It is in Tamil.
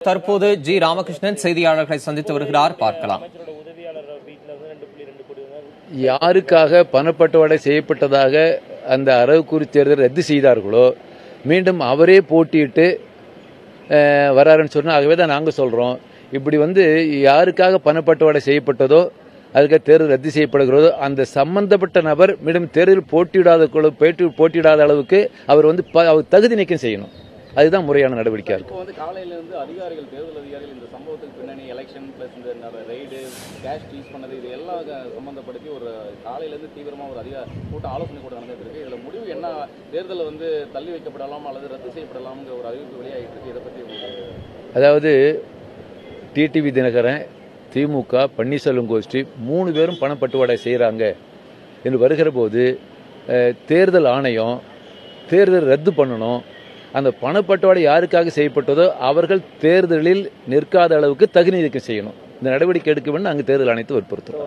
தற்போது ஜி ராமகிருஷ்ணன் செய்தியாளர்களை சந்தித்து வருகிறார், பார்க்கலாம். யாருக்காக பணப்பட்டுவாடை செய்யப்பட்டதாக அந்த அரவக்குறி தேர்தல் ரத்து செய்தார்களோ மீண்டும் அவரே போட்டியிட்டு வராருன்னு சொன்னா, ஆகவே தான் நாங்கள் சொல்றோம், இப்படி யாருக்காக பணப்பட்டுவாடை செய்யப்பட்டதோ அதுக்காக தேர்தல் ரத்து செய்யப்படுகிறதோ அந்த சம்பந்தப்பட்ட நபர் மீண்டும் தேர்தலில் போட்டியிடாத அளவுக்கு அவர் அவர் தகுதி நீக்கம் செய்யணும். அதுதான் முறையான நடவடிக்கை இருக்கு. காலையிலிருந்து அதிகாரிகள், தேர்தல் அதிகாரிகள் இந்த சம்பவத்துக்கு பின்னணி எலெக்ஷன் பிளஸ் இந்த ரைடு, கேஷ் யூஸ் பண்ணது, இது எல்லாம் சம்பந்தப்படுத்தி ஒரு காலையிலிருந்து தீவிரமா ஒரு ஆலோசனை கூட நடந்துட்டு இருக்கு. இதுல முடிவு என்ன, தேர்தல் தள்ளி வைக்கப்படலாம் அல்லது ரத்து செய்யப்படலாம்ங்கிற ஒரு அறிவிப்பு வெளியாகிட்டு இருக்கு. இதை பத்தி அதாவது டிடிவி தினகரன், திமுக, பன்னீர்செல்வம் கோஷ்டி 3 பேரும் பணப்பட்டுவாடை செய்யறாங்க என்று வருகிற போது தேர்தல் ஆணையம் தேர்தல் ரத்து பண்ணணும். அந்த பணப்பட்டுவாடை யாருக்காக செய்யப்பட்டதோ அவர்கள் தேர்தலில் நிற்காத அளவுக்கு தகுதி நீக்கம் செய்யணும். இந்த நடவடிக்கை எடுக்க வேண்டும். அங்கு தேர்தல் ஆணையத்தை வற்புறுத்தும்.